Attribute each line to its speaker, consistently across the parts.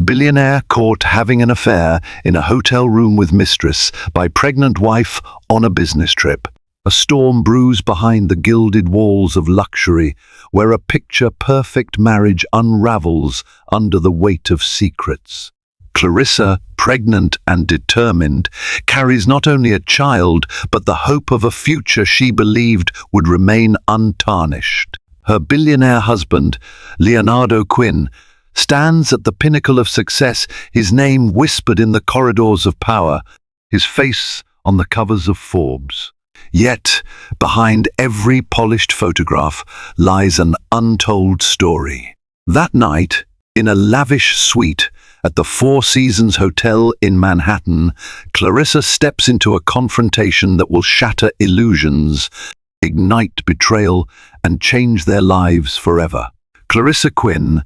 Speaker 1: billionaire caught having an affair in a hotel room with mistress by pregnant wife on a business trip. A storm brews behind the gilded walls of luxury, where a picture-perfect marriage unravels under the weight of secrets. Clarissa, pregnant and determined, carries not only a child, but the hope of a future she believed would remain untarnished. Her billionaire husband, Leonardo Quinn, stands at the pinnacle of success, his name whispered in the corridors of power, his face on the covers of Forbes. Yet, behind every polished photograph lies an untold story. That night, in a lavish suite at the Four Seasons Hotel in Manhattan, Clarissa steps into a confrontation that will shatter illusions, ignite betrayal, and change their lives forever. Clarissa Quinn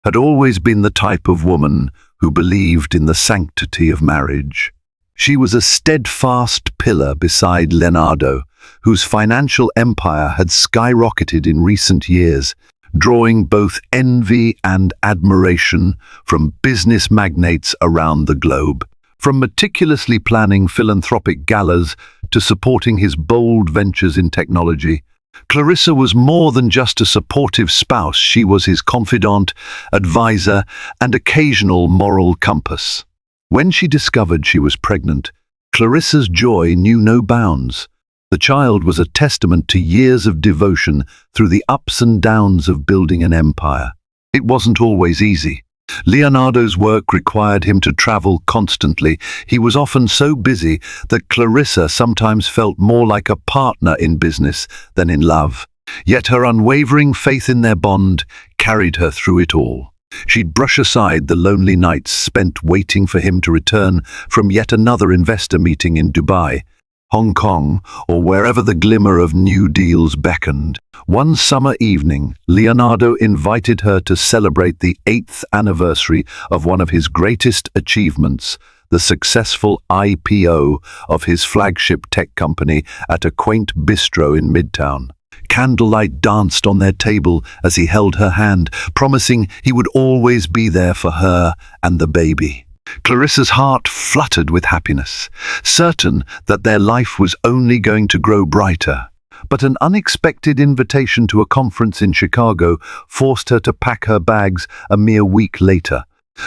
Speaker 1: had always been the type of woman who believed in the sanctity of marriage. She was a steadfast pillar beside Leonardo, whose financial empire had skyrocketed in recent years, drawing both envy and admiration from business magnates around the globe. From meticulously planning philanthropic galas to supporting his bold ventures in technology, Clarissa was more than just a supportive spouse. She was his confidant, advisor, and occasional moral compass. When she discovered she was pregnant, Clarissa's joy knew no bounds. The child was a testament to years of devotion through the ups and downs of building an empire. It wasn't always easy. Leonardo's work required him to travel constantly. He was often so busy that Clarissa sometimes felt more like a partner in business than in love. Yet her unwavering faith in their bond carried her through it all. She'd brush aside the lonely nights spent waiting for him to return from yet another investor meeting in Dubai, Hong Kong, or wherever the glimmer of new deals beckoned. One summer evening, Leonardo invited her to celebrate the 8th anniversary of one of his greatest achievements, the successful IPO of his flagship tech company at a quaint bistro in Midtown. Candlelight danced on their table as he held her hand, promising he would always be there for her and the baby. Clarissa's heart fluttered with happiness, certain that their life was only going to grow brighter. But an unexpected invitation to a conference in Chicago forced her to pack her bags a mere week later.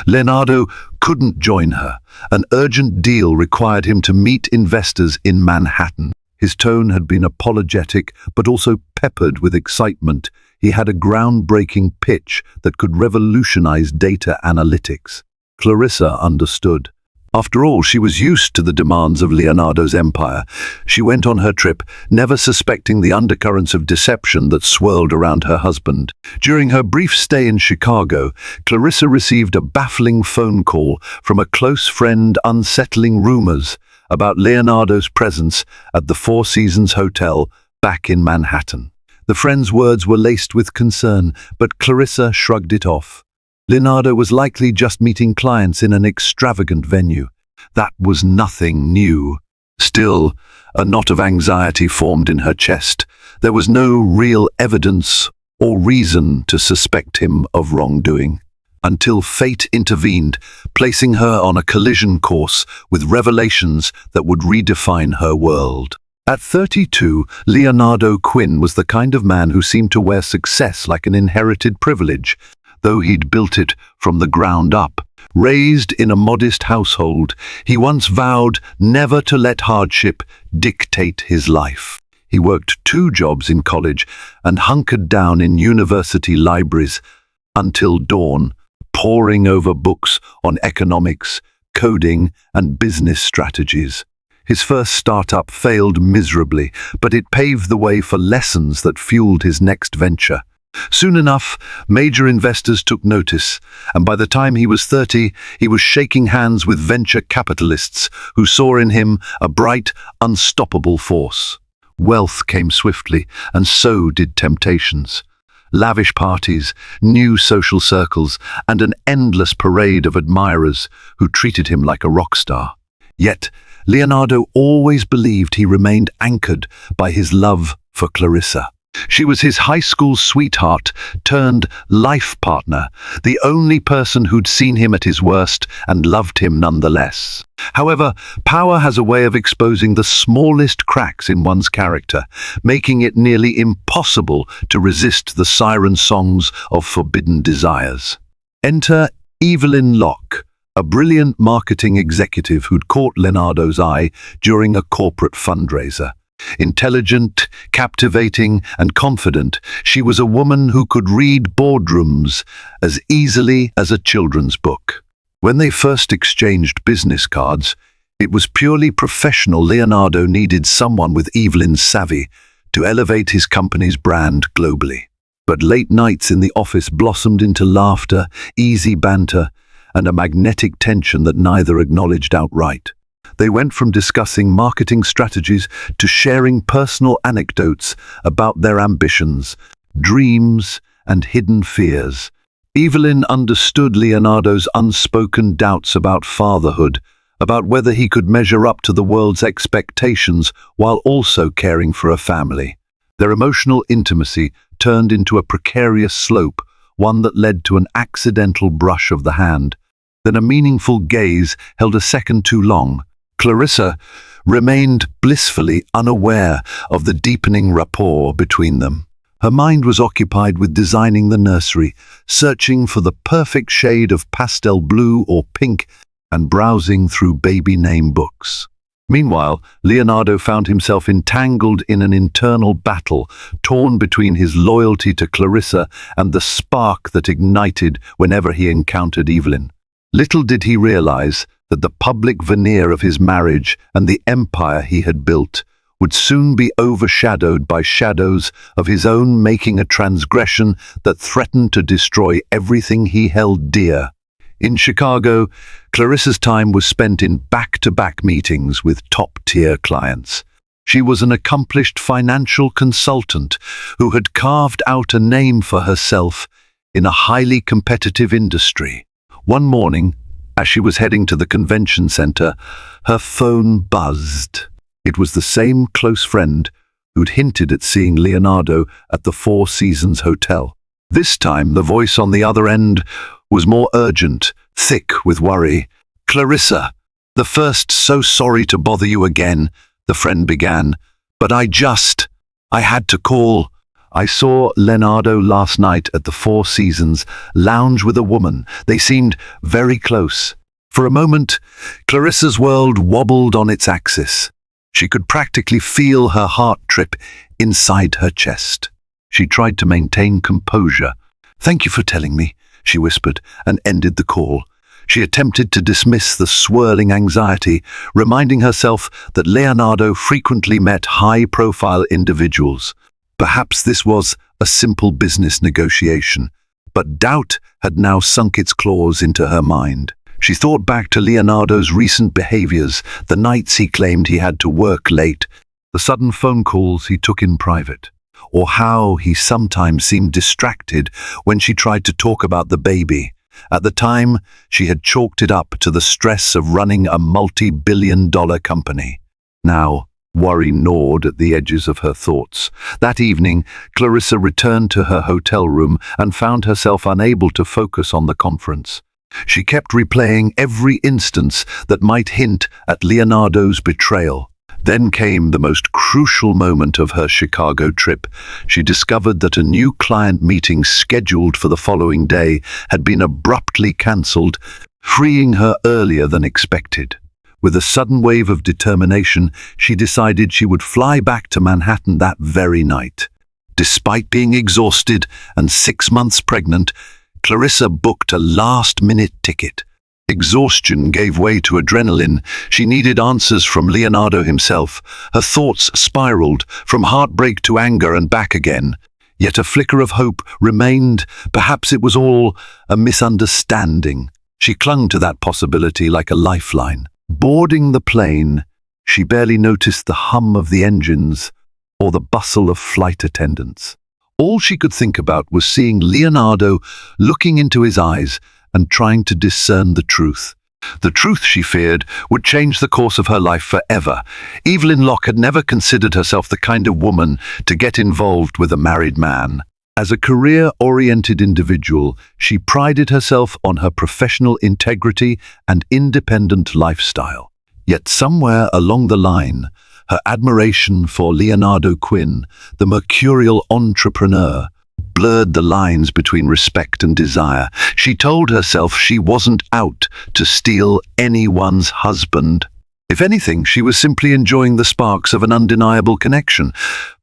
Speaker 1: Leonardo couldn't join her. An urgent deal required him to meet investors in Manhattan. His tone had been apologetic, but also peppered with excitement. He had a groundbreaking pitch that could revolutionize data analytics. Clarissa understood. After all, she was used to the demands of Leonardo's empire. She went on her trip, never suspecting the undercurrents of deception that swirled around her husband. During her brief stay in Chicago, Clarissa received a baffling phone call from a close friend, unsettling rumors about Leonardo's presence at the Four Seasons Hotel back in Manhattan. The friend's words were laced with concern, but Clarissa shrugged it off. Leonardo was likely just meeting clients in an extravagant venue. That was nothing new. Still, a knot of anxiety formed in her chest. There was no real evidence or reason to suspect him of wrongdoing, until fate intervened, placing her on a collision course with revelations that would redefine her world. At 32, Leonardo Quinn was the kind of man who seemed to wear success like an inherited privilege, though he'd built it from the ground up. Raised in a modest household, he once vowed never to let hardship dictate his life. He worked 2 jobs in college and hunkered down in university libraries until dawn, poring over books on economics, coding, and business strategies. His first startup failed miserably, but it paved the way for lessons that fueled his next venture. Soon enough, major investors took notice, and by the time he was 30, he was shaking hands with venture capitalists who saw in him a bright, unstoppable force. Wealth came swiftly, and so did temptations. Lavish parties, new social circles, and an endless parade of admirers who treated him like a rock star. Yet, Leonardo always believed he remained anchored by his love for Clarissa. She was his high school sweetheart turned life partner, the only person who'd seen him at his worst and loved him nonetheless. However, power has a way of exposing the smallest cracks in one's character, making it nearly impossible to resist the siren songs of forbidden desires. Enter Evelyn Locke, a brilliant marketing executive who'd caught Leonardo's eye during a corporate fundraiser. Intelligent, captivating, and confident, she was a woman who could read boardrooms as easily as a children's book. When they first exchanged business cards, it was purely professional. Leonardo needed someone with Evelyn's savvy to elevate his company's brand globally. But late nights in the office blossomed into laughter, easy banter, and a magnetic tension that neither acknowledged outright. They went from discussing marketing strategies to sharing personal anecdotes about their ambitions, dreams, and hidden fears. Evelyn understood Leonardo's unspoken doubts about fatherhood, about whether he could measure up to the world's expectations while also caring for a family. Their emotional intimacy turned into a precarious slope, one that led to an accidental brush of the hand. Then a meaningful gaze held a second too long. Clarissa remained blissfully unaware of the deepening rapport between them. Her mind was occupied with designing the nursery, searching for the perfect shade of pastel blue or pink, and browsing through baby name books. Meanwhile, Leonardo found himself entangled in an internal battle, torn between his loyalty to Clarissa and the spark that ignited whenever he encountered Evelyn. Little did he realize that the public veneer of his marriage and the empire he had built would soon be overshadowed by shadows of his own making, a transgression that threatened to destroy everything he held dear. In Chicago, Clarissa's time was spent in back-to-back meetings with top-tier clients. She was an accomplished financial consultant who had carved out a name for herself in a highly competitive industry. One morning, as she was heading to the convention center, her phone buzzed. It was the same close friend who'd hinted at seeing Leonardo at the Four Seasons Hotel. This time, the voice on the other end was more urgent, thick with worry. "Clarissa, the first, so sorry to bother you again," the friend began, "but I had to call. I saw Leonardo last night at the Four Seasons lounge with a woman. They seemed very close." For a moment, Clarissa's world wobbled on its axis. She could practically feel her heart trip inside her chest. She tried to maintain composure. "Thank you for telling me," she whispered, and ended the call. She attempted to dismiss the swirling anxiety, reminding herself that Leonardo frequently met high-profile individuals. Perhaps this was a simple business negotiation, but doubt had now sunk its claws into her mind. She thought back to Leonardo's recent behaviors, the nights he claimed he had to work late, the sudden phone calls he took in private, or how he sometimes seemed distracted when she tried to talk about the baby. At the time, she had chalked it up to the stress of running a multi-billion-dollar company. Now, worry gnawed at the edges of her thoughts. That evening, Clarissa returned to her hotel room and found herself unable to focus on the conference. She kept replaying every instance that might hint at Leonardo's betrayal. Then came the most crucial moment of her Chicago trip. She discovered that a new client meeting scheduled for the following day had been abruptly cancelled, freeing her earlier than expected. With a sudden wave of determination, she decided she would fly back to Manhattan that very night. Despite being exhausted and 6 months pregnant, Clarissa booked a last-minute ticket. Exhaustion gave way to adrenaline. She needed answers from Leonardo himself. Her thoughts spiraled from heartbreak to anger and back again. Yet a flicker of hope remained. Perhaps it was all a misunderstanding. She clung to that possibility like a lifeline. Boarding the plane, she barely noticed the hum of the engines or the bustle of flight attendants. All she could think about was seeing Leonardo looking into his eyes and trying to discern the truth. The truth, she feared, would change the course of her life forever. Evelyn Locke had never considered herself the kind of woman to get involved with a married man. As a career-oriented individual, she prided herself on her professional integrity and independent lifestyle. Yet somewhere along the line, her admiration for Leonardo Quinn, the mercurial entrepreneur, blurred the lines between respect and desire. She told herself she wasn't out to steal anyone's husband. If anything, she was simply enjoying the sparks of an undeniable connection.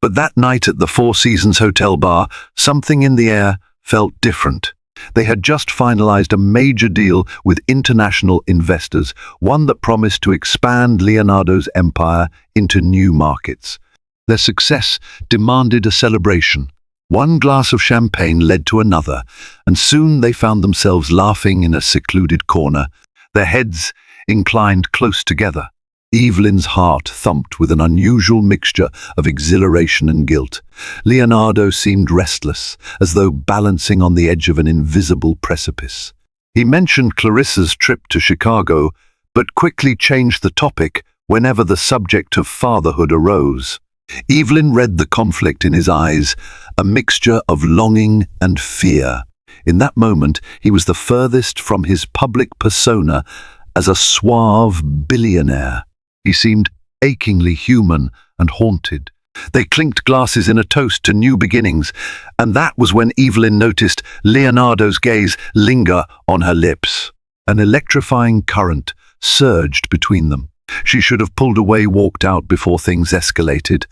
Speaker 1: But that night at the Four Seasons Hotel bar, something in the air felt different. They had just finalized a major deal with international investors, one that promised to expand Leonardo's empire into new markets. Their success demanded a celebration. One glass of champagne led to another, and soon they found themselves laughing in a secluded corner, their heads inclined close together. Evelyn's heart thumped with an unusual mixture of exhilaration and guilt. Leonardo seemed restless, as though balancing on the edge of an invisible precipice. He mentioned Clarissa's trip to Chicago, but quickly changed the topic whenever the subject of fatherhood arose. Evelyn read the conflict in his eyes, a mixture of longing and fear. In that moment, he was the furthest from his public persona as a suave billionaire. He seemed achingly human and haunted. They clinked glasses in a toast to new beginnings, and that was when Evelyn noticed Leonardo's gaze linger on her lips. An electrifying current surged between them. She should have pulled away, walked out before things escalated.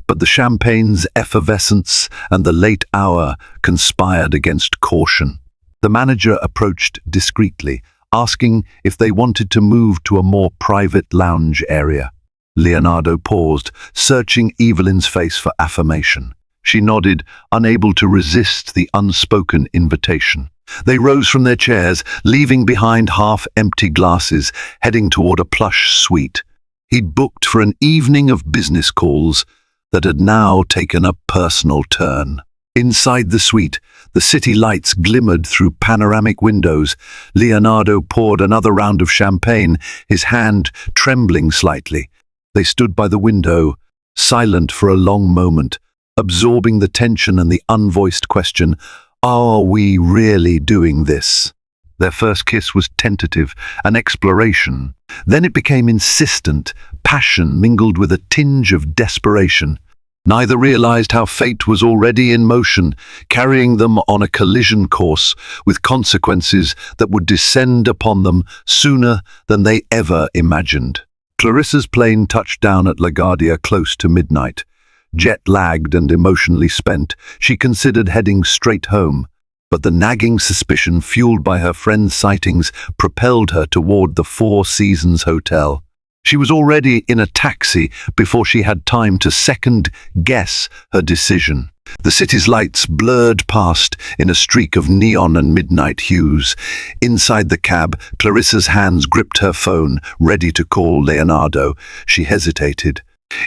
Speaker 1: But the champagne's effervescence and the late hour conspired against caution. The manager approached discreetly, asking if they wanted to move to a more private lounge area. Leonardo paused, searching Evelyn's face for affirmation. She nodded, unable to resist the unspoken invitation. They rose from their chairs, leaving behind half-empty glasses, heading toward a plush suite. He'd booked for an evening of business calls that had now taken a personal turn. Inside the suite, the city lights glimmered through panoramic windows. Leonardo poured another round of champagne, his hand trembling slightly. They stood by the window, silent for a long moment, absorbing the tension and the unvoiced question, "Are we really doing this?" Their first kiss was tentative, an exploration. Then it became insistent, passion mingled with a tinge of desperation. Neither realized how fate was already in motion, carrying them on a collision course with consequences that would descend upon them sooner than they ever imagined. Clarissa's plane touched down at LaGuardia close to midnight. Jet-lagged and emotionally spent, she considered heading straight home, but the nagging suspicion fueled by her friend's sightings propelled her toward the Four Seasons Hotel. She was already in a taxi before she had time to second-guess her decision. The city's lights blurred past in a streak of neon and midnight hues. Inside the cab, Clarissa's hands gripped her phone, ready to call Leonardo. She hesitated.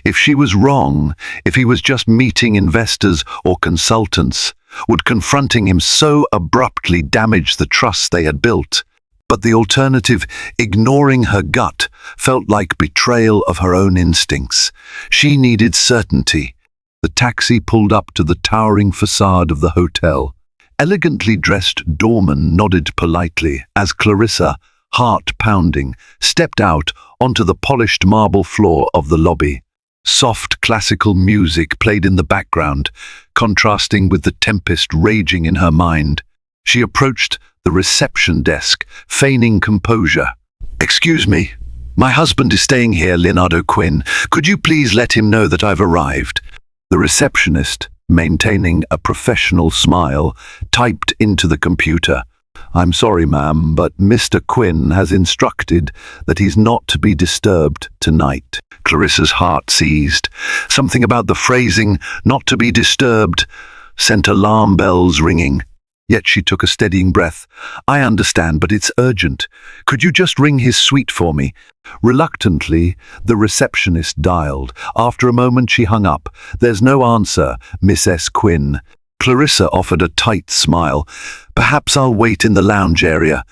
Speaker 1: If she was wrong, if he was just meeting investors or consultants, would confronting him so abruptly damage the trust they had built? But the alternative, ignoring her gut, felt like betrayal of her own instincts. She needed certainty. The taxi pulled up to the towering facade of the hotel. Elegantly dressed doorman nodded politely as Clarissa, heart pounding, stepped out onto the polished marble floor of the lobby. Soft classical music played in the background, contrasting with the tempest raging in her mind. She approached the reception desk, feigning composure. "Excuse me, my husband is staying here, Leonardo Quinn. Could you please let him know that I've arrived?" The receptionist, maintaining a professional smile, typed into the computer. "I'm sorry, ma'am, but Mr. Quinn has instructed that he's not to be disturbed tonight." Clarissa's heart seized. Something about the phrasing, "not to be disturbed," sent alarm bells ringing. Yet she took a steadying breath. "I understand, but it's urgent. Could you just ring his suite for me?" Reluctantly, the receptionist dialed. After a moment she hung up. "There's no answer, Miss S. Quinn." Clarissa offered a tight smile. "Perhaps I'll wait in the lounge area."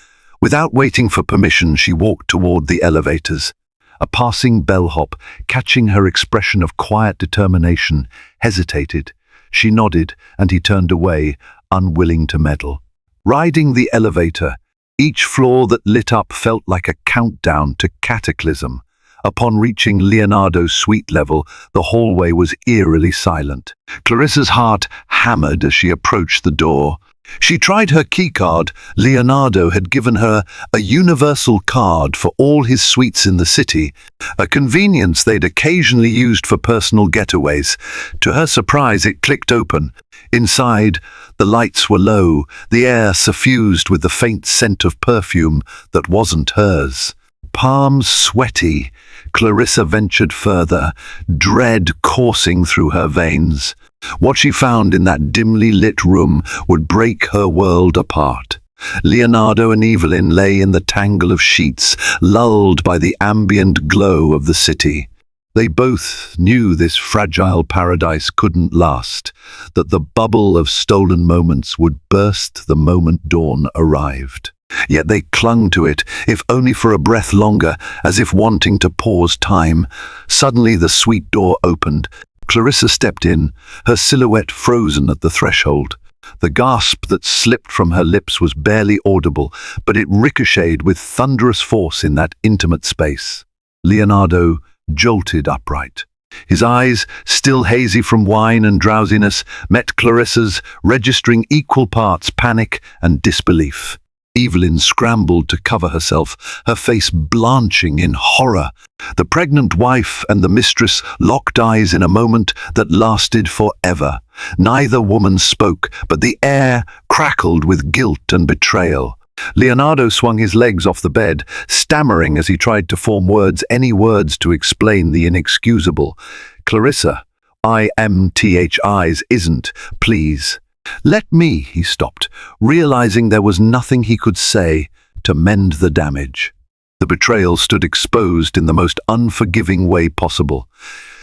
Speaker 1: Without waiting for permission, she walked toward the elevators. A passing bellhop, catching her expression of quiet determination, hesitated. She nodded, and he turned away, unwilling to meddle. Riding the elevator, each floor that lit up felt like a countdown to cataclysm. Upon reaching Leonardo's suite level, the hallway was eerily silent. Clarissa's heart hammered as she approached the door. She tried her keycard. Leonardo had given her a universal card for all his suites in the city, a convenience they'd occasionally used for personal getaways. To her surprise, it clicked open. Inside, the lights were low, the air suffused with the faint scent of perfume that wasn't hers. Palms sweaty, Clarissa ventured further, dread coursing through her veins. What she found in that dimly lit room would break her world apart. Leonardo and Evelyn lay in the tangle of sheets, lulled by the ambient glow of the city. They both knew this fragile paradise couldn't last, that the bubble of stolen moments would burst the moment dawn arrived. Yet they clung to it, if only for a breath longer, as if wanting to pause time. Suddenly the suite door opened. Clarissa stepped in, her silhouette frozen at the threshold. The gasp that slipped from her lips was barely audible, but it ricocheted with thunderous force in that intimate space. Leonardo jolted upright. His eyes, still hazy from wine and drowsiness, met Clarissa's, registering equal parts panic and disbelief. Evelyn scrambled to cover herself, her face blanching in horror. The pregnant wife and the mistress locked eyes in a moment that lasted forever. Neither woman spoke, but the air crackled with guilt and betrayal. Leonardo swung his legs off the bed, stammering as he tried to form words, any words to explain the inexcusable. Clarissa, IMTHI's isn't, please. Let me, he stopped, realizing there was nothing he could say to mend the damage. The betrayal stood exposed in the most unforgiving way possible.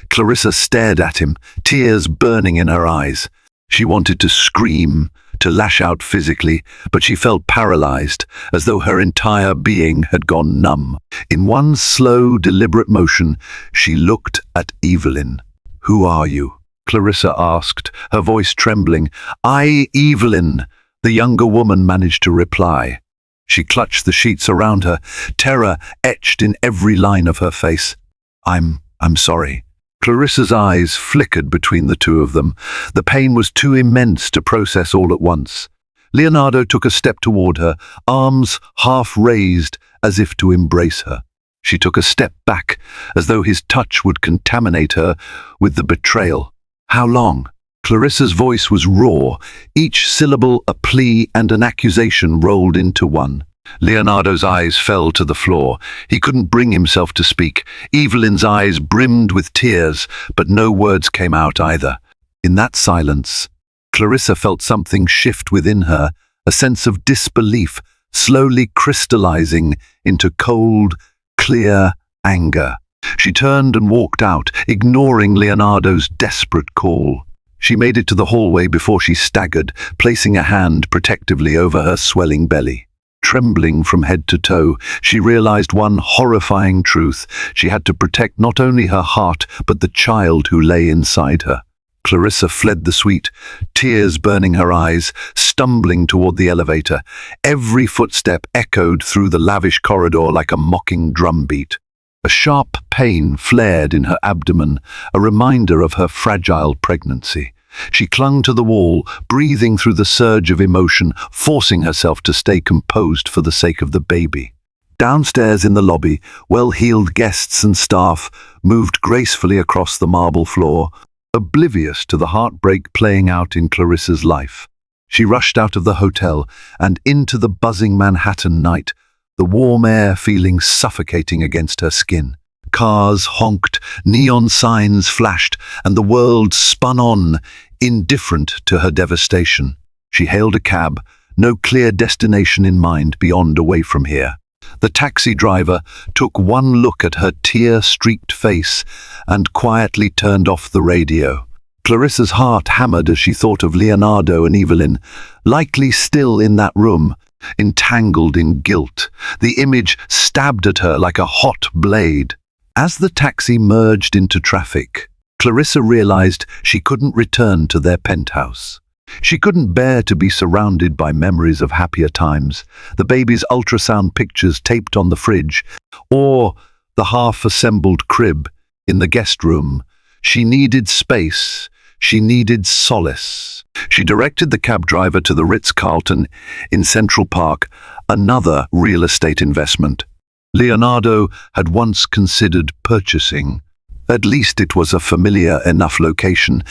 Speaker 1: Clarissa stared at him, tears burning in her eyes. She wanted to scream, to lash out physically, but she felt paralyzed, as though her entire being had gone numb. In one slow, deliberate motion, she looked at Evelyn. "Who are you?" Clarissa asked, her voice trembling. "I, Evelyn," the younger woman managed to reply. She clutched the sheets around her, terror etched in every line of her face. I'm sorry." Clarissa's eyes flickered between the two of them. The pain was too immense to process all at once. Leonardo took a step toward her, arms half raised as if to embrace her. She took a step back, as though his touch would contaminate her with the betrayal. "How long?" Clarissa's voice was raw, each syllable a plea and an accusation rolled into one. Leonardo's eyes fell to the floor. He couldn't bring himself to speak. Evelyn's eyes brimmed with tears, but no words came out either. In that silence, Clarissa felt something shift within her, a sense of disbelief slowly crystallizing into cold, clear anger. She turned and walked out, ignoring Leonardo's desperate call. She made it to the hallway before she staggered, placing a hand protectively over her swelling belly. Trembling from head to toe, she realized one horrifying truth. She had to protect not only her heart, but the child who lay inside her. Clarissa fled the suite, tears burning her eyes, stumbling toward the elevator. Every footstep echoed through the lavish corridor like a mocking drumbeat. A sharp pain flared in her abdomen, a reminder of her fragile pregnancy. She clung to the wall, breathing through the surge of emotion, forcing herself to stay composed for the sake of the baby. Downstairs in the lobby, well-heeled guests and staff moved gracefully across the marble floor, oblivious to the heartbreak playing out in Clarissa's life. She rushed out of the hotel and into the buzzing Manhattan night, the warm air feeling suffocating against her skin. Cars honked, neon signs flashed, and the world spun on, indifferent to her devastation. She hailed a cab, no clear destination in mind beyond away from here. The taxi driver took one look at her tear-streaked face and quietly turned off the radio. Clarissa's heart hammered as she thought of Leonardo and Evelyn, likely still in that room, entangled in guilt. The image stabbed at her like a hot blade. As the taxi merged into traffic, Clarissa realized she couldn't return to their penthouse. She couldn't bear to be surrounded by memories of happier times, the baby's ultrasound pictures taped on the fridge, or the half-assembled crib in the guest room. She needed space. She needed solace. She directed the cab driver to the Ritz-Carlton in Central Park, another real estate investment Leonardo had once considered purchasing. At least it was a familiar enough location,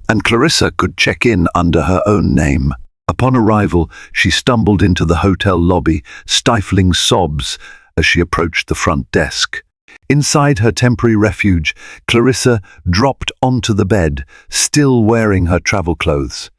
Speaker 1: and Clarissa could check in under her own name. Upon arrival, she stumbled into the hotel lobby, stifling sobs as she approached the front desk. Inside her temporary refuge, Clarissa dropped onto the bed, still wearing her travel clothes.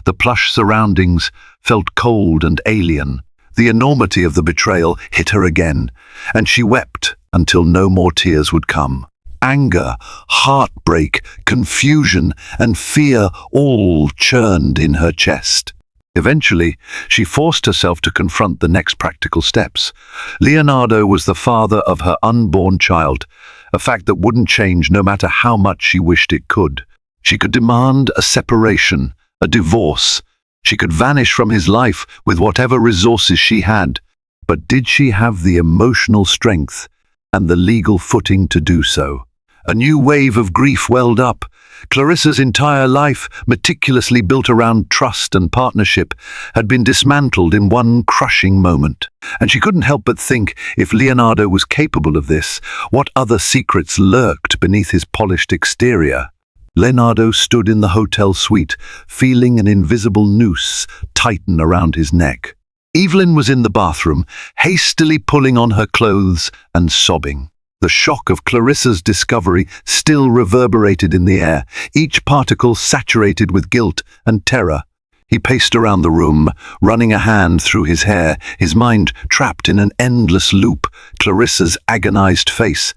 Speaker 1: The plush surroundings felt cold and alien. The enormity of the betrayal hit her again, and she wept until no more tears would come. Anger, heartbreak, confusion, and fear all churned in her chest. Eventually, she forced herself to confront the next practical steps. Leonardo was the father of her unborn child, a fact that wouldn't change no matter how much she wished it could. She could demand a separation, a divorce. She could vanish from his life with whatever resources she had. But did she have the emotional strength and the legal footing to do so? A new wave of grief welled up. Clarissa's entire life, meticulously built around trust and partnership, had been dismantled in one crushing moment. And she couldn't help but think, if Leonardo was capable of this, what other secrets lurked beneath his polished exterior? Leonardo stood in the hotel suite, feeling an invisible noose tighten around his neck. Evelyn was in the bathroom, hastily pulling on her clothes and sobbing. The shock of Clarissa's discovery still reverberated in the air, each particle saturated with guilt and terror. He paced around the room, running a hand through his hair, his mind trapped in an endless loop. Clarissa's agonized face,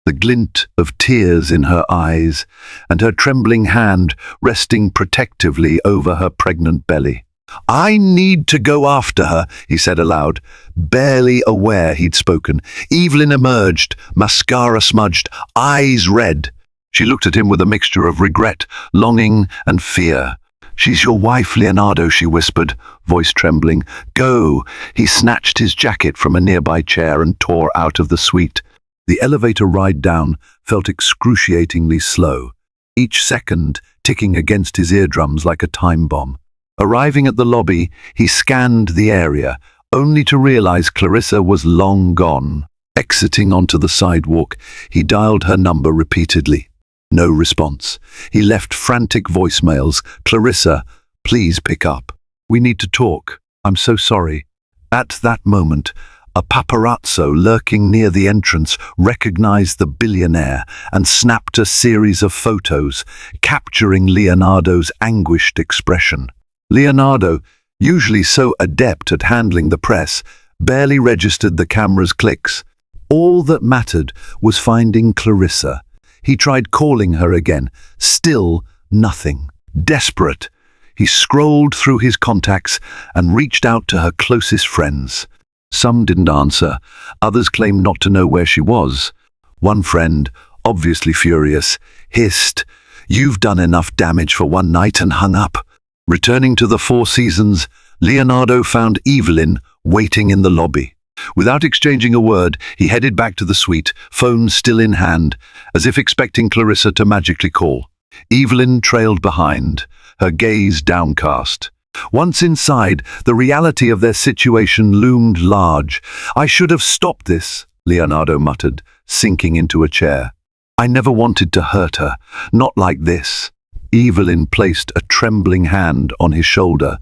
Speaker 1: the glint of tears in her eyes, and her trembling hand resting protectively over her pregnant belly. "I need to go after her," he said aloud, barely aware he'd spoken. Evelyn emerged, mascara smudged, eyes red. She looked at him with a mixture of regret, longing, and fear. "She's your wife, Leonardo," she whispered, voice trembling. "Go." He snatched his jacket from a nearby chair and tore out of the suite. The elevator ride down felt excruciatingly slow, each second ticking against his eardrums like a time bomb. Arriving at the lobby, he scanned the area, only to realize Clarissa was long gone. Exiting onto the sidewalk, he dialed her number repeatedly. No response. He left frantic voicemails. "Clarissa, please pick up. We need to talk. I'm so sorry." At that moment, a paparazzo lurking near the entrance recognized the billionaire and snapped a series of photos, capturing Leonardo's anguished expression. Leonardo, usually so adept at handling the press, barely registered the camera's clicks. All that mattered was finding Clarissa. He tried calling her again. Still nothing. Desperate, he scrolled through his contacts and reached out to her closest friends. Some didn't answer. Others claimed not to know where she was. One friend, obviously furious, hissed, "You've done enough damage for one night," and hung up. Returning to the Four Seasons, Leonardo found Evelyn waiting in the lobby. Without exchanging a word, he headed back to the suite, phone still in hand, as if expecting Clarissa to magically call. Evelyn trailed behind, her gaze downcast. Once inside, the reality of their situation loomed large. "I should have stopped this," Leonardo muttered, sinking into a chair. "I never wanted to hurt her, not like this." Evelyn placed a trembling hand on his shoulder.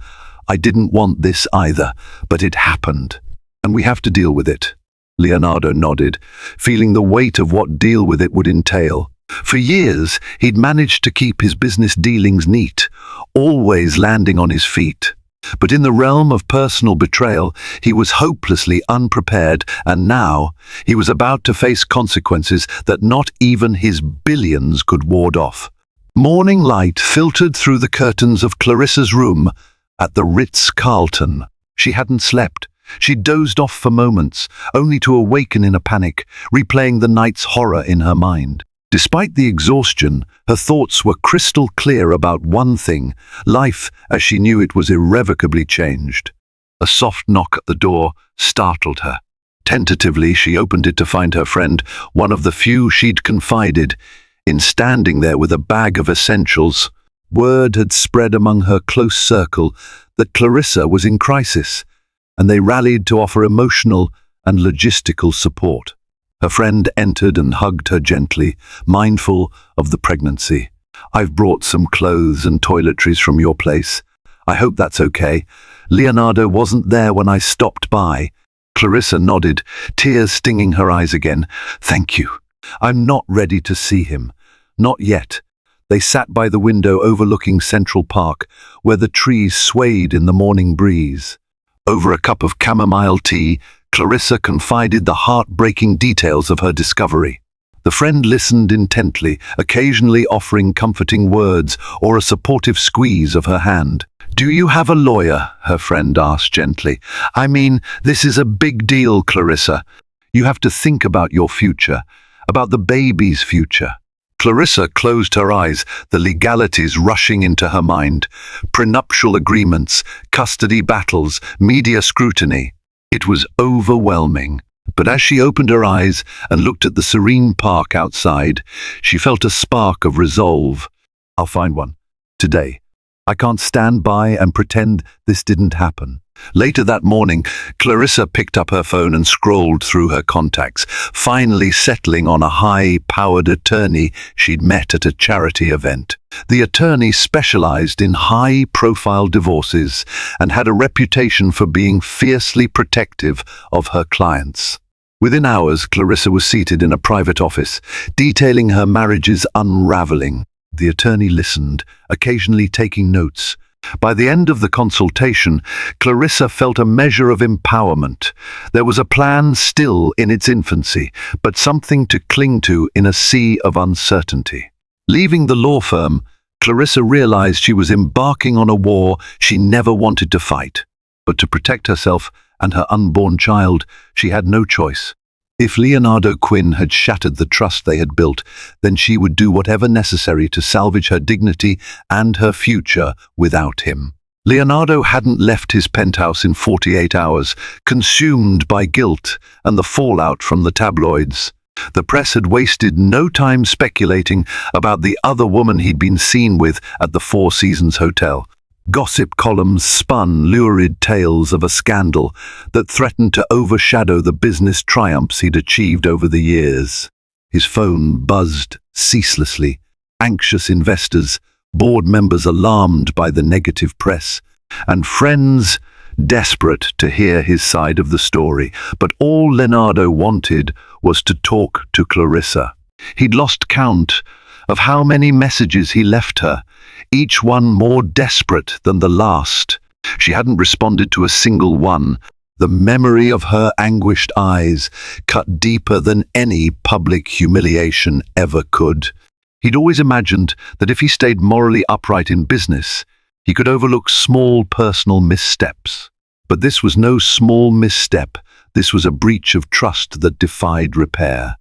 Speaker 1: "I didn't want this either, but it happened, and we have to deal with it." Leonardo nodded, feeling the weight of what deal with it would entail. For years, he'd managed to keep his business dealings neat, always landing on his feet. But in the realm of personal betrayal, he was hopelessly unprepared, and now he was about to face consequences that not even his billions could ward off. Morning light filtered through the curtains of Clarissa's room at the Ritz-Carlton. She hadn't slept. She dozed off for moments, only to awaken in a panic, replaying the night's horror in her mind. Despite the exhaustion, her thoughts were crystal clear about one thing: life, as she knew it, was irrevocably changed. A soft knock at the door startled her. Tentatively, she opened it to find her friend, one of the few she'd confided in, standing there with a bag of essentials. Word had spread among her close circle that Clarissa was in crisis, and they rallied to offer emotional and logistical support. Her friend entered and hugged her gently, mindful of the pregnancy. "I've brought some clothes and toiletries from your place. I hope that's okay. Leonardo wasn't there when I stopped by." Clarissa nodded, tears stinging her eyes again. "Thank you. I'm not ready to see him. Not yet." They sat by the window overlooking Central Park, where the trees swayed in the morning breeze. Over a cup of chamomile tea, Clarissa confided the heartbreaking details of her discovery. The friend listened intently, occasionally offering comforting words or a supportive squeeze of her hand. "Do you have a lawyer?" her friend asked gently. "I mean, this is a big deal, Clarissa. You have to think about your future, about the baby's future." Clarissa closed her eyes, the legalities rushing into her mind. Prenuptial agreements, custody battles, media scrutiny. It was overwhelming. But as she opened her eyes and looked at the serene park outside, she felt a spark of resolve. "I'll find one. Today. I can't stand by and pretend this didn't happen." Later that morning, Clarissa picked up her phone and scrolled through her contacts, finally settling on a high-powered attorney she'd met at a charity event. The attorney specialized in high-profile divorces and had a reputation for being fiercely protective of her clients. Within hours, Clarissa was seated in a private office, detailing her marriage's unraveling. The attorney listened, occasionally taking notes. By the end of the consultation, Clarissa felt a measure of empowerment. There was a plan still in its infancy, but something to cling to in a sea of uncertainty. Leaving the law firm, Clarissa realized she was embarking on a war she never wanted to fight. But to protect herself and her unborn child, she had no choice. If Leonardo Quinn had shattered the trust they had built, then she would do whatever necessary to salvage her dignity and her future without him. Leonardo hadn't left his penthouse in 48 hours, consumed by guilt and the fallout from the tabloids. The press had wasted no time speculating about the other woman he'd been seen with at the Four Seasons Hotel. Gossip columns spun lurid tales of a scandal that threatened to overshadow the business triumphs he'd achieved over the years. His phone buzzed ceaselessly. Anxious investors, board members alarmed by the negative press, and friends desperate to hear his side of the story. But all Leonardo wanted was to talk to Clarissa. He'd lost count of how many messages he left her, each one more desperate than the last. She hadn't responded to a single one. The memory of her anguished eyes cut deeper than any public humiliation ever could. He'd always imagined that if he stayed morally upright in business, he could overlook small personal missteps. But this was no small misstep. This was a breach of trust that defied repair.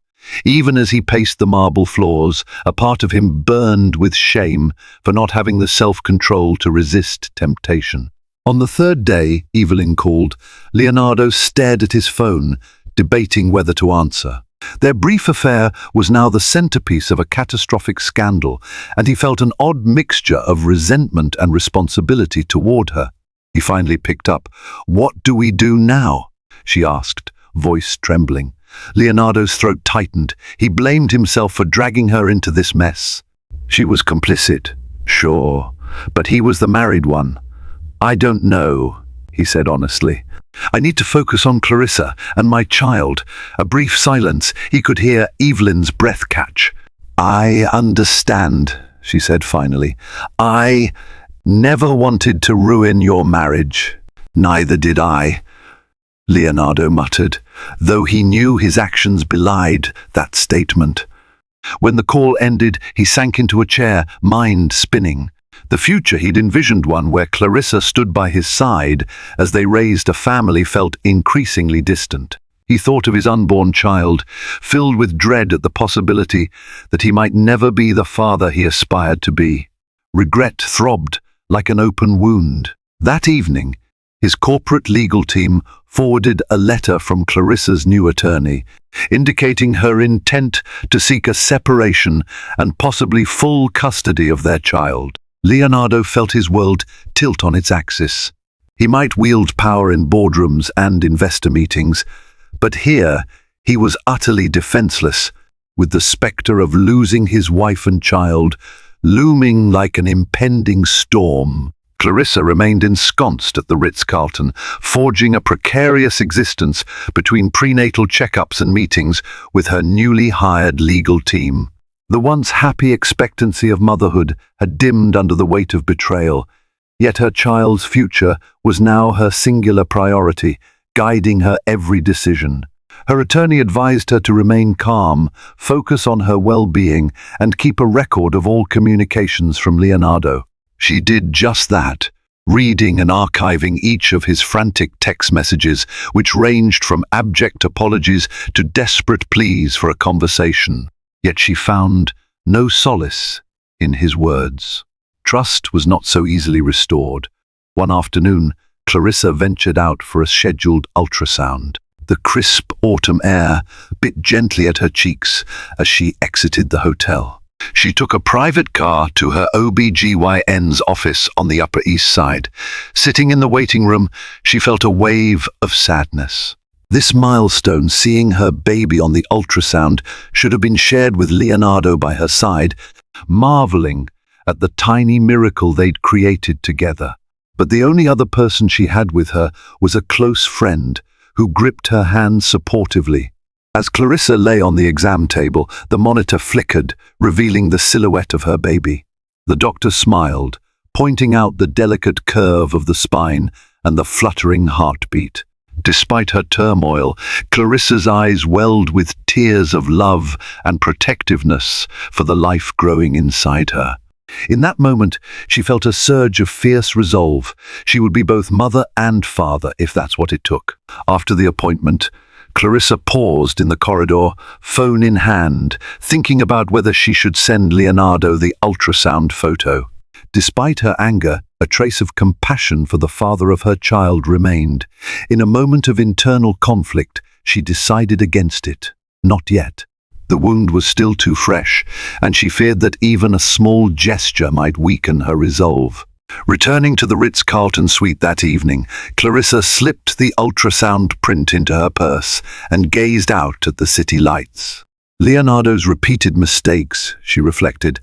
Speaker 1: Even as he paced the marble floors, a part of him burned with shame for not having the self-control to resist temptation. On the third day, Evelyn called. Leonardo stared at his phone, debating whether to answer. Their brief affair was now the centerpiece of a catastrophic scandal, and he felt an odd mixture of resentment and responsibility toward her. He finally picked up. "What do we do now?" she asked, voice trembling. Leonardo's throat tightened. He blamed himself for dragging her into this mess. She was complicit, sure, but he was the married one. "I don't know," he said honestly. "I need to focus on Clarissa and my child." A brief silence. He could hear Evelyn's breath catch. "I understand," she said finally. "I never wanted to ruin your marriage." "Neither did I," Leonardo muttered, though he knew his actions belied that statement. When the call ended, he sank into a chair, mind spinning. The future he'd envisioned one where Clarissa stood by his side as they raised a family felt increasingly distant. He thought of his unborn child, filled with dread at the possibility that he might never be the father he aspired to be. Regret throbbed like an open wound. That evening, his corporate legal team forwarded a letter from Clarissa's new attorney, indicating her intent to seek a separation and possibly full custody of their child. Leonardo felt his world tilt on its axis. He might wield power in boardrooms and investor meetings, but here he was utterly defenseless, with the spectre of losing his wife and child looming like an impending storm. Clarissa remained ensconced at the Ritz-Carlton, forging a precarious existence between prenatal checkups and meetings with her newly hired legal team. The once happy expectancy of motherhood had dimmed under the weight of betrayal, yet her child's future was now her singular priority, guiding her every decision. Her attorney advised her to remain calm, focus on her well-being, and keep a record of all communications from Leonardo. She did just that, reading and archiving each of his frantic text messages, which ranged from abject apologies to desperate pleas for a conversation. Yet she found no solace in his words. Trust was not so easily restored. One afternoon, Clarissa ventured out for a scheduled ultrasound. The crisp autumn air bit gently at her cheeks as she exited the hotel. She took a private car to her OB/GYN's office on the Upper East Side. Sitting in the waiting room, she felt a wave of sadness. This milestone, seeing her baby on the ultrasound, should have been shared with Leonardo by her side, marveling at the tiny miracle they'd created together. But the only other person she had with her was a close friend who gripped her hand supportively. As Clarissa lay on the exam table, the monitor flickered, revealing the silhouette of her baby. The doctor smiled, pointing out the delicate curve of the spine and the fluttering heartbeat. Despite her turmoil, Clarissa's eyes welled with tears of love and protectiveness for the life growing inside her. In that moment, she felt a surge of fierce resolve. She would be both mother and father, if that's what it took. After the appointment, Clarissa paused in the corridor, phone in hand, thinking about whether she should send Leonardo the ultrasound photo. Despite her anger, a trace of compassion for the father of her child remained. In a moment of internal conflict, she decided against it. Not yet. The wound was still too fresh, and she feared that even a small gesture might weaken her resolve. Returning to the Ritz-Carlton suite that evening, Clarissa slipped the ultrasound print into her purse and gazed out at the city lights. Leonardo's repeated mistakes, she reflected,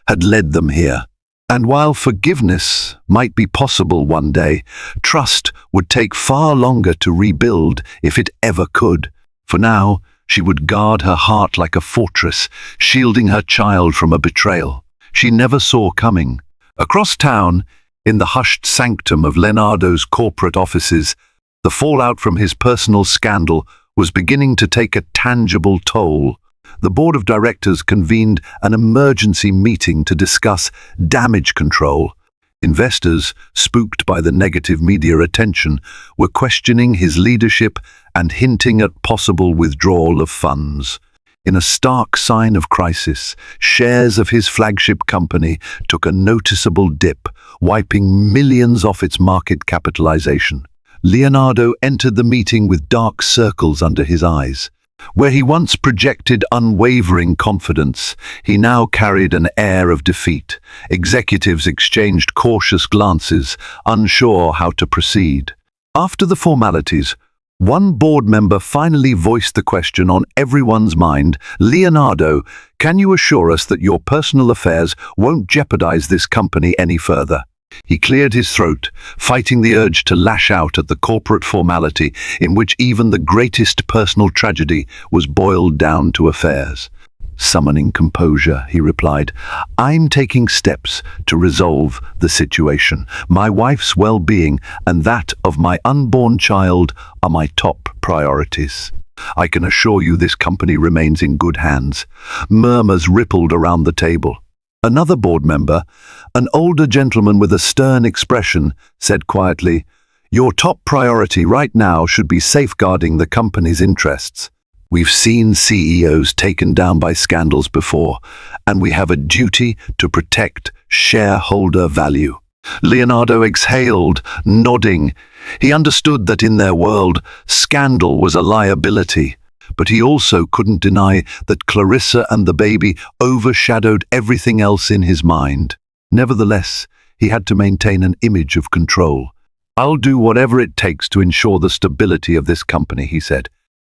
Speaker 1: had led them here. And while forgiveness might be possible one day, trust would take far longer to rebuild if it ever could. For now, she would guard her heart like a fortress, shielding her child from a betrayal she never saw coming. Across town, in the hushed sanctum of Leonardo's corporate offices, the fallout from his personal scandal was beginning to take a tangible toll. The board of directors convened an emergency meeting to discuss damage control. Investors, spooked by the negative media attention, were questioning his leadership and hinting at possible withdrawal of funds. In a stark sign of crisis, shares of his flagship company took a noticeable dip, wiping millions off its market capitalization. Leonardo entered the meeting with dark circles under his eyes. Where he once projected unwavering confidence, he now carried an air of defeat. Executives exchanged cautious glances, unsure how to proceed. After the formalities, one board member finally voiced the question on everyone's mind. "Leonardo, can you assure us that your personal affairs won't jeopardize this company any further?" He cleared his throat, fighting the urge to lash out at the corporate formality in which even the greatest personal tragedy was boiled down to affairs. Summoning composure, he replied, "I'm taking steps to resolve the situation. My wife's well-being and that of my unborn child are my top priorities. I can assure you this company remains in good hands." Murmurs rippled around the table. Another board member, An older gentleman with a stern expression said quietly, "Your top priority right now should be safeguarding the company's interests. We've seen CEOs taken down by scandals before, and we have a duty to protect shareholder value." Leonardo exhaled, nodding. He understood that in their world, scandal was a liability, but he also couldn't deny that Clarissa and the baby overshadowed everything else in his mind. Nevertheless, he had to maintain an image of control. "I'll do whatever it takes to ensure the stability of this company," he said.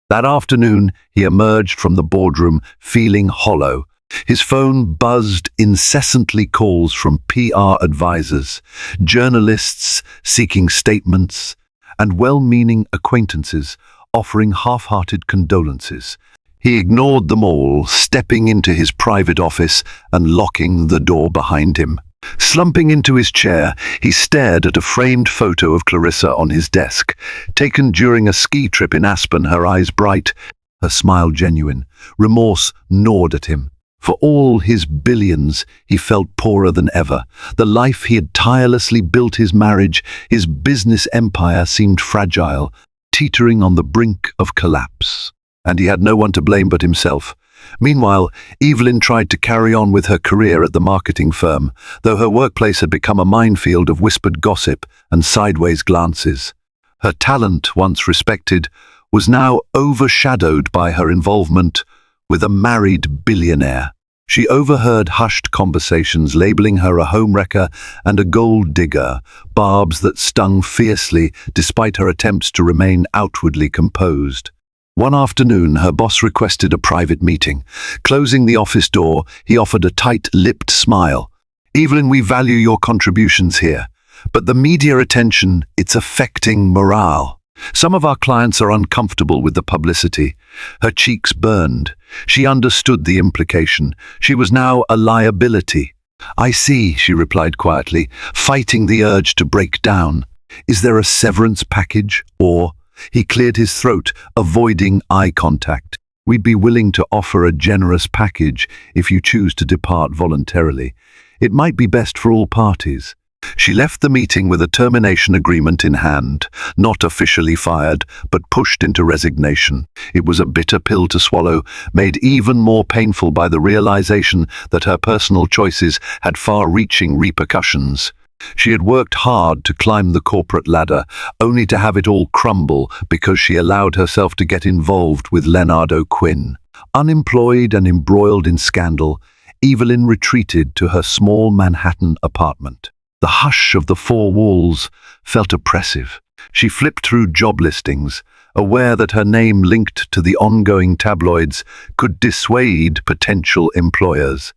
Speaker 1: That afternoon, he emerged from the boardroom feeling hollow. His phone buzzed incessantly calls from PR advisors, journalists seeking statements, and well-meaning acquaintances offering half-hearted condolences. He ignored them all, stepping into his private office and locking the door behind him. Slumping into his chair, he stared at a framed photo of Clarissa on his desk. Taken during a ski trip in Aspen, her eyes bright, her smile genuine. Remorse gnawed at him. For all his billions, he felt poorer than ever. The life he had tirelessly built, his marriage, his business empire seemed fragile, teetering on the brink of collapse. And he had no one to blame but himself. Meanwhile, Evelyn tried to carry on with her career at the marketing firm, though her workplace had become a minefield of whispered gossip and sideways glances. Her talent, once respected, was now overshadowed by her involvement with a married billionaire. She overheard hushed conversations labeling her a homewrecker and a gold digger, barbs that stung fiercely despite her attempts to remain outwardly composed. One afternoon, her boss requested a private meeting. Closing the office door, he offered a tight-lipped smile. "Evelyn, we value your contributions here, but the media attention, it's affecting morale. Some of our clients are uncomfortable with the publicity." Her cheeks burned. She understood the implication. She was now a liability. "I see," she replied quietly, fighting the urge to break down. "Is there a severance package, or—" He cleared his throat, avoiding eye contact. "We'd be willing to offer a generous package if you choose to depart voluntarily. It might be best for all parties." She left the meeting with a termination agreement in hand, not officially fired, but pushed into resignation. It was a bitter pill to swallow, made even more painful by the realization that her personal choices had far-reaching repercussions. She had worked hard to climb the corporate ladder, only to have it all crumble because she allowed herself to get involved with Leonardo Quinn. Unemployed and embroiled in scandal, Evelyn retreated to her small Manhattan apartment. The hush of the four walls felt oppressive. She flipped through job listings, aware that her name linked to the ongoing tabloids could dissuade potential employers.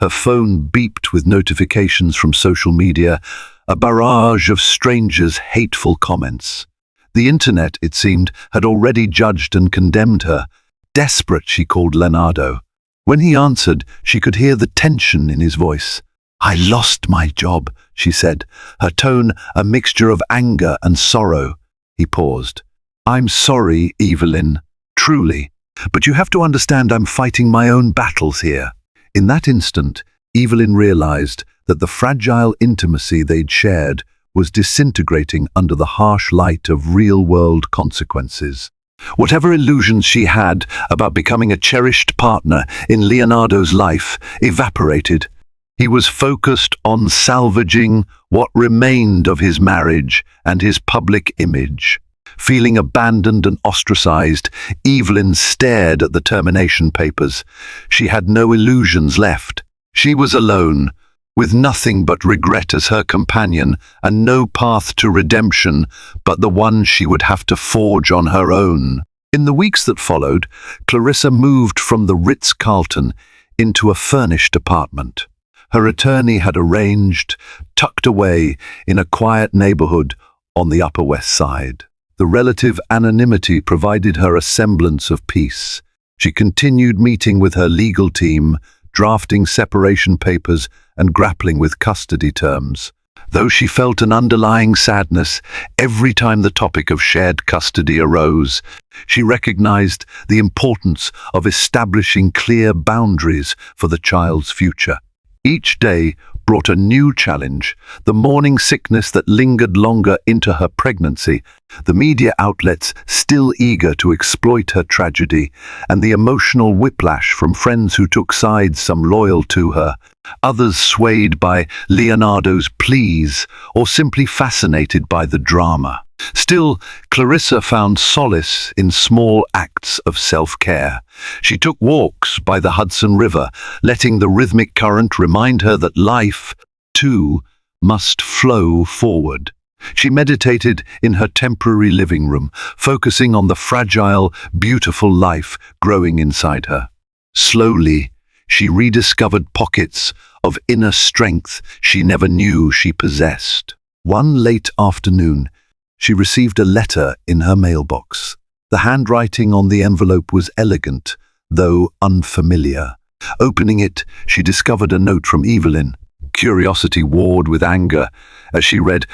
Speaker 1: Her phone beeped with notifications from social media, a barrage of strangers' hateful comments. The internet, it seemed, had already judged and condemned her. Desperate, she called Leonardo. When he answered, she could hear the tension in his voice. "I lost my job," she said, her tone a mixture of anger and sorrow. He paused. "I'm sorry, Evelyn, truly, but you have to understand I'm fighting my own battles here." In that instant, Evelyn realized that the fragile intimacy they'd shared was disintegrating under the harsh light of real-world consequences. Whatever illusions she had about becoming a cherished partner in Leonardo's life evaporated. He was focused on salvaging what remained of his marriage and his public image. Feeling abandoned and ostracized, Evelyn stared at the termination papers. She had no illusions left. She was alone, with nothing but regret as her companion and no path to redemption but the one she would have to forge on her own. In the weeks that followed, Clarissa moved from the Ritz-Carlton into a furnished apartment. Her attorney had arranged, tucked away in a quiet neighborhood on the Upper West Side. The relative anonymity provided her a semblance of peace. She continued meeting with her legal team, drafting separation papers and grappling with custody terms. Though she felt an underlying sadness every time the topic of shared custody arose, she recognized the importance of establishing clear boundaries for the child's future. Each day brought a new challenge, the morning sickness that lingered longer into her pregnancy, the media outlets still eager to exploit her tragedy, and the emotional whiplash from friends who took sides, some loyal to her, others swayed by Leonardo's pleas or simply fascinated by the drama. Still, Clarissa found solace in small acts of self-care. She took walks by the Hudson River, letting the rhythmic current remind her that life, too, must flow forward. She meditated in her temporary living room, focusing on the fragile, beautiful life growing inside her. Slowly, she rediscovered pockets of inner strength she never knew she possessed. One late afternoon, she received a letter in her mailbox. The handwriting on the envelope was elegant, though unfamiliar. Opening it, she discovered a note from Evelyn. Curiosity warred with anger as she read,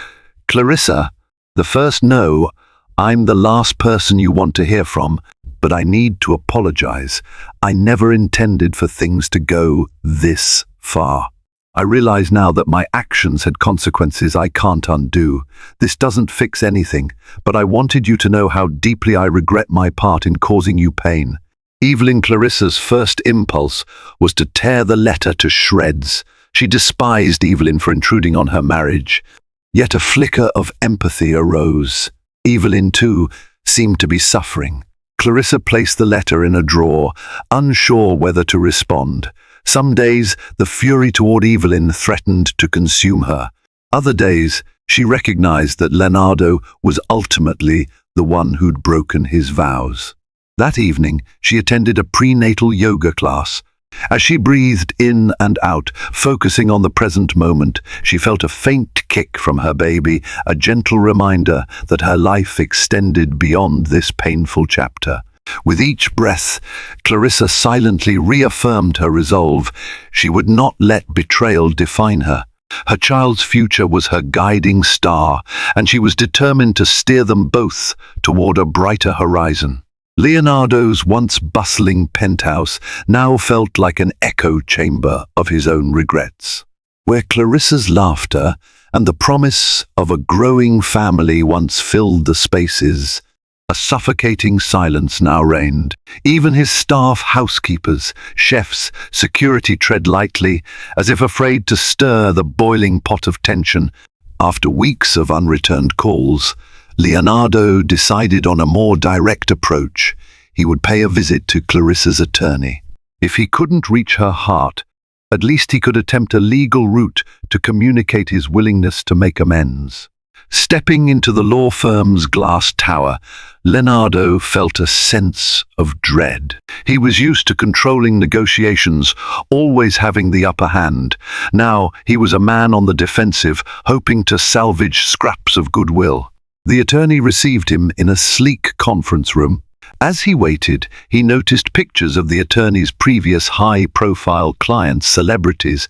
Speaker 1: "Clarissa, the first no, I'm the last person you want to hear from, but I need to apologize. I never intended for things to go this far. I realize now that my actions had consequences I can't undo. This doesn't fix anything, but I wanted you to know how deeply I regret my part in causing you pain." Evelyn Clarissa's first impulse was to tear the letter to shreds. She despised Evelyn for intruding on her marriage. Yet a flicker of empathy arose. Evelyn, too, seemed to be suffering. Clarissa placed the letter in a drawer, unsure whether to respond. Some days, the fury toward Evelyn threatened to consume her. Other days, she recognized that Leonardo was ultimately the one who'd broken his vows. That evening, she attended a prenatal yoga class. As she breathed in and out, focusing on the present moment, she felt a faint kick from her baby, a gentle reminder that her life extended beyond this painful chapter. With each breath, Clarissa silently reaffirmed her resolve. She would not let betrayal define her. Her child's future was her guiding star, and she was determined to steer them both toward a brighter horizon. Leonardo's once bustling penthouse now felt like an echo chamber of his own regrets, where Clarissa's laughter and the promise of a growing family once filled the spaces. A suffocating silence now reigned. Even his staff, housekeepers, chefs, security tread lightly, as if afraid to stir the boiling pot of tension. After weeks of unreturned calls, Leonardo decided on a more direct approach. He would pay a visit to Clarissa's attorney. If he couldn't reach her heart, at least he could attempt a legal route to communicate his willingness to make amends. Stepping into the law firm's glass tower, Leonardo felt a sense of dread. He was used to controlling negotiations, always having the upper hand. Now he was a man on the defensive, hoping to salvage scraps of goodwill. The attorney received him in a sleek conference room. As he waited, he noticed pictures of the attorney's previous high-profile clients, celebrities,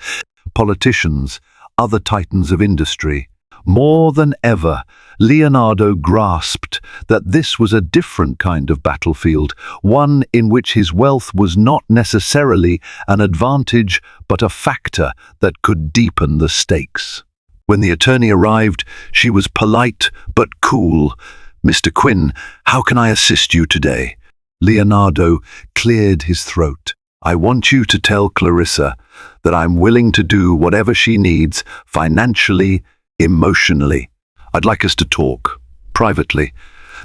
Speaker 1: politicians, other titans of industry. More than ever, Leonardo grasped that this was a different kind of battlefield, one in which his wealth was not necessarily an advantage but a factor that could deepen the stakes. When the attorney arrived, she was polite but cool. "Mr. Quinn, how can I assist you today?" Leonardo cleared his throat. "I want you to tell Clarissa that I'm willing to do whatever she needs, financially, emotionally. I'd like us to talk, privately."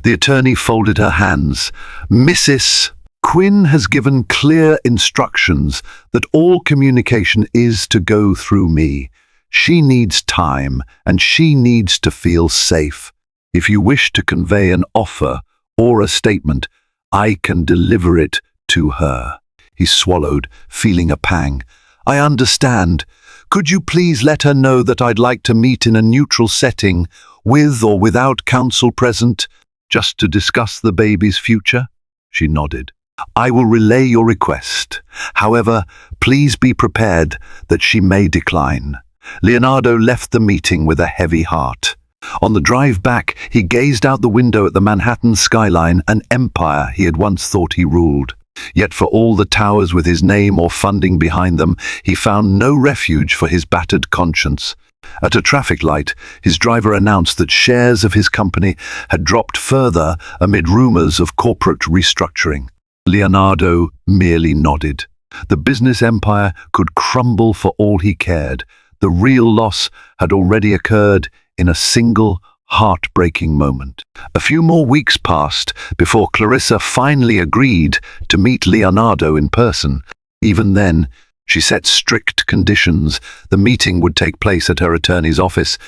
Speaker 1: The attorney folded her hands. "Mrs. Quinn has given clear instructions that all communication is to go through me. She needs time, and she needs to feel safe. If you wish to convey an offer or a statement, I can deliver it to her." He swallowed, feeling a pang. "I understand. Could you please let her know that I'd like to meet in a neutral setting, with or without counsel present, just to discuss the baby's future?" She nodded. "I will relay your request. However, please be prepared that she may decline." Leonardo left the meeting with a heavy heart. On the drive back, he gazed out the window at the Manhattan skyline, an empire he had once thought he ruled. Yet for all the towers with his name or funding behind them, he found no refuge for his battered conscience. At a traffic light, his driver announced that shares of his company had dropped further amid rumors of corporate restructuring. Leonardo merely nodded. The business empire could crumble for all he cared. The real loss had already occurred in a single, heartbreaking moment. A few more weeks passed before Clarissa finally agreed to meet Leonardo in person. Even then, she set strict conditions. The meeting would take place at her attorney's office,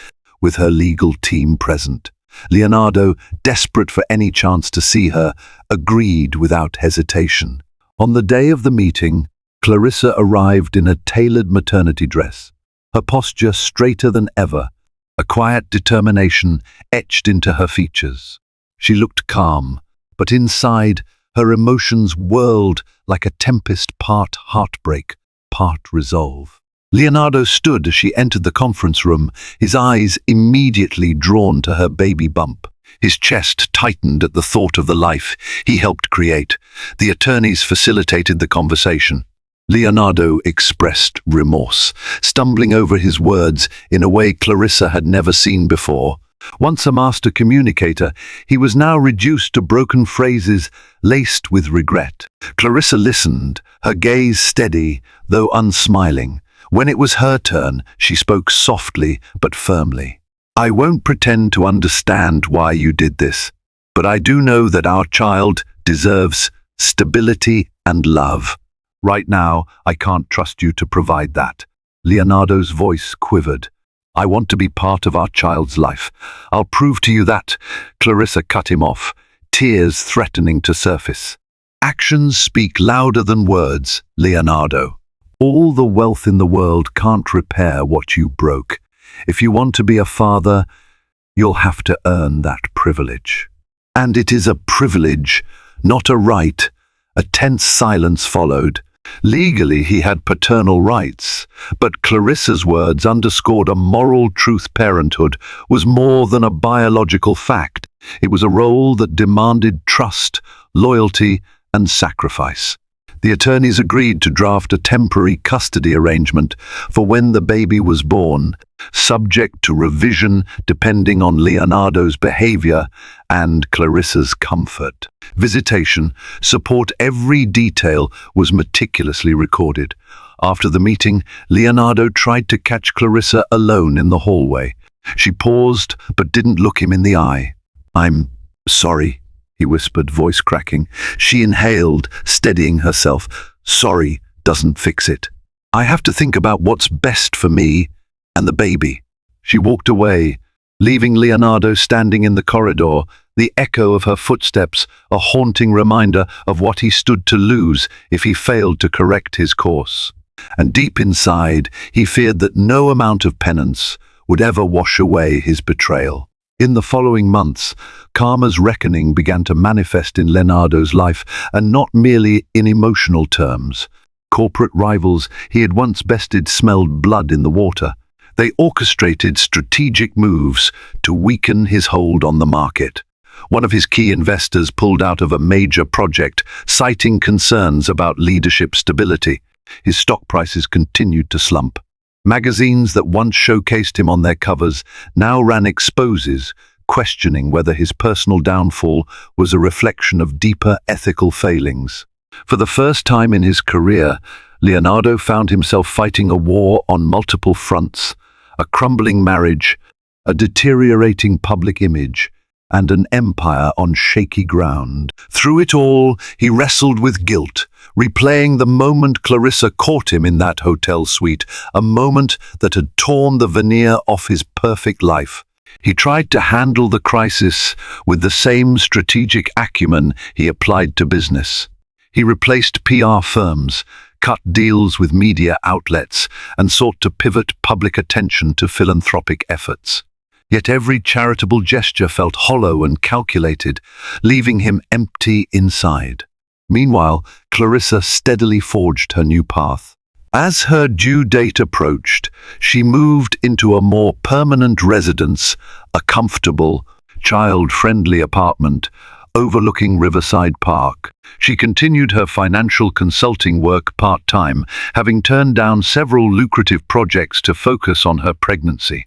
Speaker 1: with her legal team present. Leonardo, desperate for any chance to see her, agreed without hesitation. On the day of the meeting, Clarissa arrived in a tailored maternity dress, her posture straighter than ever, a quiet determination etched into her features. She looked calm, but inside, her emotions whirled like a tempest, part heartbreak, part resolve. Leonardo stood as she entered the conference room, his eyes immediately drawn to her baby bump. His chest tightened at the thought of the life he helped create. The attorneys facilitated the conversation. Leonardo expressed remorse, stumbling over his words in a way Clarissa had never seen before. Once a master communicator, he was now reduced to broken phrases laced with regret. Clarissa listened, her gaze steady, though unsmiling. When it was her turn, she spoke softly but firmly. "I won't pretend to understand why you did this, but I do know that our child deserves stability and love. Right now, I can't trust you to provide that." Leonardo's voice quivered. "I want to be part of our child's life. I'll prove to you that." Clarissa cut him off, tears threatening to surface. "Actions speak louder than words, Leonardo. All the wealth in the world can't repair what you broke. If you want to be a father, you'll have to earn that privilege. And it is a privilege, not a right." A tense silence followed. Legally, he had paternal rights, but Clarissa's words underscored a moral truth. Parenthood was more than a biological fact. It was a role that demanded trust, loyalty, and sacrifice. The attorneys agreed to draft a temporary custody arrangement for when the baby was born, subject to revision depending on Leonardo's behavior and Clarissa's comfort. Visitation, support, every detail was meticulously recorded. After the meeting, Leonardo tried to catch Clarissa alone in the hallway. She paused but didn't look him in the eye. "I'm sorry," he whispered, voice cracking. She inhaled, steadying herself. "Sorry doesn't fix it. I have to think about what's best for me and the baby." She walked away, leaving Leonardo standing in the corridor, the echo of her footsteps a haunting reminder of what he stood to lose if he failed to correct his course. And deep inside, he feared that no amount of penance would ever wash away his betrayal. In the following months, karma's reckoning began to manifest in Leonardo's life, and not merely in emotional terms. Corporate rivals he had once bested smelled blood in the water. They orchestrated strategic moves to weaken his hold on the market. One of his key investors pulled out of a major project, citing concerns about leadership stability. His stock prices continued to slump. Magazines that once showcased him on their covers now ran exposes, questioning whether his personal downfall was a reflection of deeper ethical failings. For the first time in his career, Leonardo found himself fighting a war on multiple fronts: a crumbling marriage, a deteriorating public image, and an empire on shaky ground. Through it all, he wrestled with guilt, replaying the moment Clarissa caught him in that hotel suite, a moment that had torn the veneer off his perfect life. He tried to handle the crisis with the same strategic acumen he applied to business. He replaced PR firms, cut deals with media outlets, and sought to pivot public attention to philanthropic efforts. Yet every charitable gesture felt hollow and calculated, leaving him empty inside. Meanwhile, Clarissa steadily forged her new path. As her due date approached, she moved into a more permanent residence, a comfortable, child-friendly apartment overlooking Riverside Park. She continued her financial consulting work part-time, having turned down several lucrative projects to focus on her pregnancy.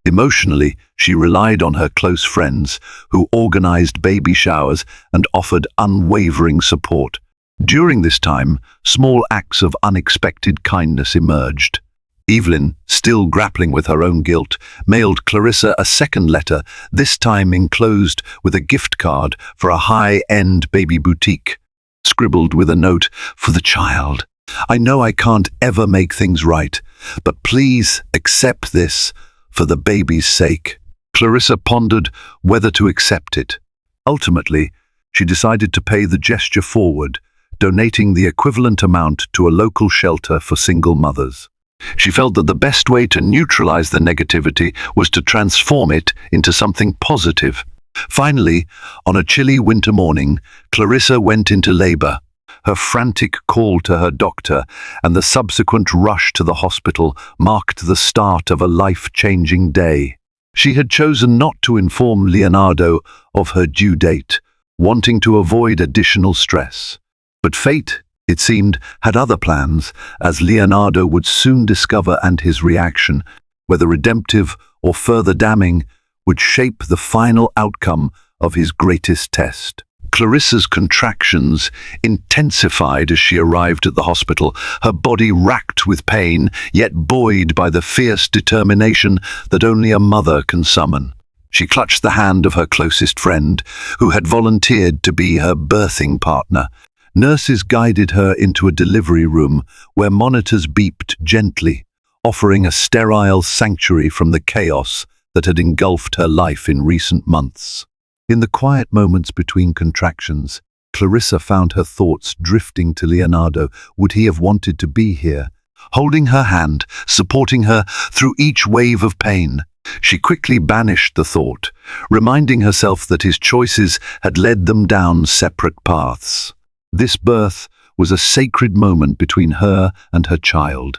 Speaker 1: Emotionally, she relied on her close friends, who organized baby showers and offered unwavering support. During this time, small acts of unexpected kindness emerged. Evelyn, still grappling with her own guilt, mailed Clarissa a second letter, this time enclosed with a gift card for a high-end baby boutique, scribbled with a note for the child. "I know I can't ever make things right, but please accept this for the baby's sake." Clarissa pondered whether to accept it. Ultimately, she decided to pay the gesture forward, donating the equivalent amount to a local shelter for single mothers. She felt that the best way to neutralize the negativity was to transform it into something positive. Finally, on a chilly winter morning, Clarissa went into labor. Her frantic call to her doctor and the subsequent rush to the hospital marked the start of a life-changing day. She had chosen not to inform Leonardo of her due date, wanting to avoid additional stress. But fate, it seemed, had other plans, as Leonardo would soon discover, and his reaction, whether redemptive or further damning, would shape the final outcome of his greatest test. Clarissa's contractions intensified as she arrived at the hospital, her body racked with pain, yet buoyed by the fierce determination that only a mother can summon. She clutched the hand of her closest friend, who had volunteered to be her birthing partner. Nurses guided her into a delivery room where monitors beeped gently, offering a sterile sanctuary from the chaos that had engulfed her life in recent months. In the quiet moments between contractions, Clarissa found her thoughts drifting to Leonardo. Would he have wanted to be here, holding her hand, supporting her through each wave of pain? She quickly banished the thought, reminding herself that his choices had led them down separate paths. This birth was a sacred moment between her and her child.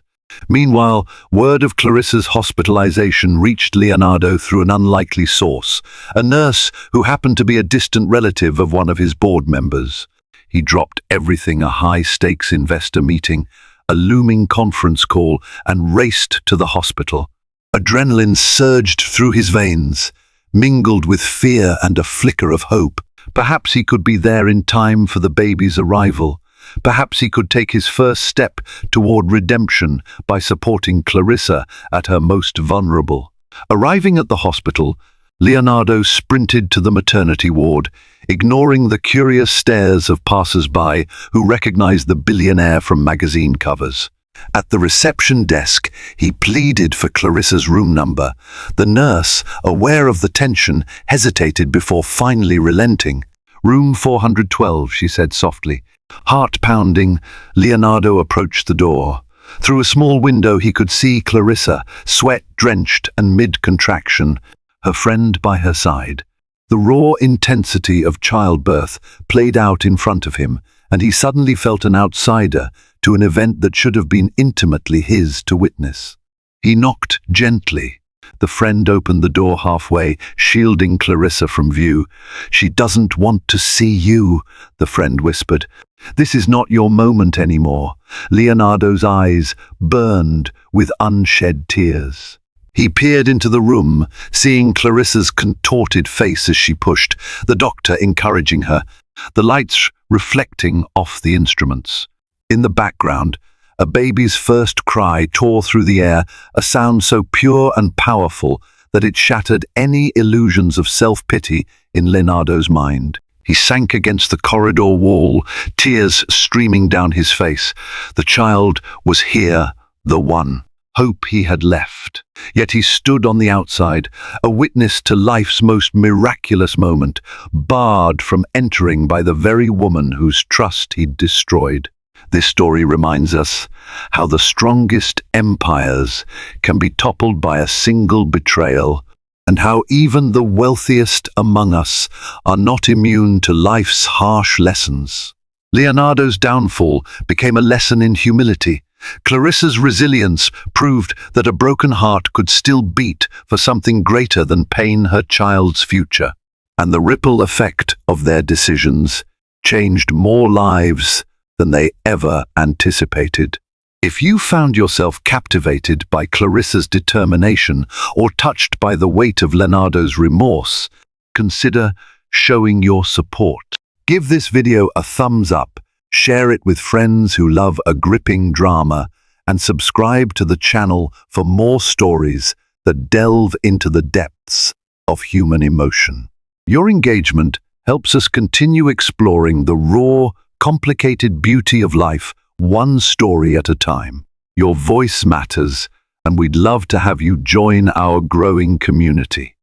Speaker 1: Meanwhile, word of Clarissa's hospitalization reached Leonardo through an unlikely source, a nurse who happened to be a distant relative of one of his board members. He dropped everything, a high-stakes investor meeting, a looming conference call, and raced to the hospital. Adrenaline surged through his veins, mingled with fear and a flicker of hope. Perhaps he could be there in time for the baby's arrival. Perhaps he could take his first step toward redemption by supporting Clarissa at her most vulnerable. Arriving at the hospital, Leonardo sprinted to the maternity ward, ignoring the curious stares of passers-by who recognized the billionaire from magazine covers. At the reception desk, he pleaded for Clarissa's room number. The nurse, aware of the tension, hesitated before finally relenting. "Room 412, she said softly. Heart pounding, Leonardo approached the door. Through a small window he could see Clarissa, sweat-drenched and mid-contraction, her friend by her side. The raw intensity of childbirth played out in front of him, and he suddenly felt an outsider to an event that should have been intimately his to witness. He knocked gently. The friend opened the door halfway, shielding Clarissa from view. "She doesn't want to see you," the friend whispered. "This is not your moment anymore." Leonardo's eyes burned with unshed tears. He peered into the room, seeing Clarissa's contorted face as she pushed, the doctor encouraging her, the lights reflecting off the instruments. In the background, a baby's first cry tore through the air, a sound so pure and powerful that it shattered any illusions of self-pity in Leonardo's mind. He sank against the corridor wall, tears streaming down his face. The child was here, the one. Hope he had left. Yet he stood on the outside, a witness to life's most miraculous moment, barred from entering by the very woman whose trust he'd destroyed. This story reminds us how the strongest empires can be toppled by a single betrayal, and how even the wealthiest among us are not immune to life's harsh lessons. Leonardo's downfall became a lesson in humility. Clarissa's resilience proved that a broken heart could still beat for something greater than pain, her child's future. and the ripple effect of their decisions changed more lives than they ever anticipated. If you found yourself captivated by Clarissa's determination or touched by the weight of Leonardo's remorse, consider showing your support. Give this video a thumbs up, share it with friends who love a gripping drama, and subscribe to the channel for more stories that delve into the depths of human emotion. Your engagement helps us continue exploring the raw, complicated beauty of life, one story at a time. Your voice matters, and we'd love to have you join our growing community.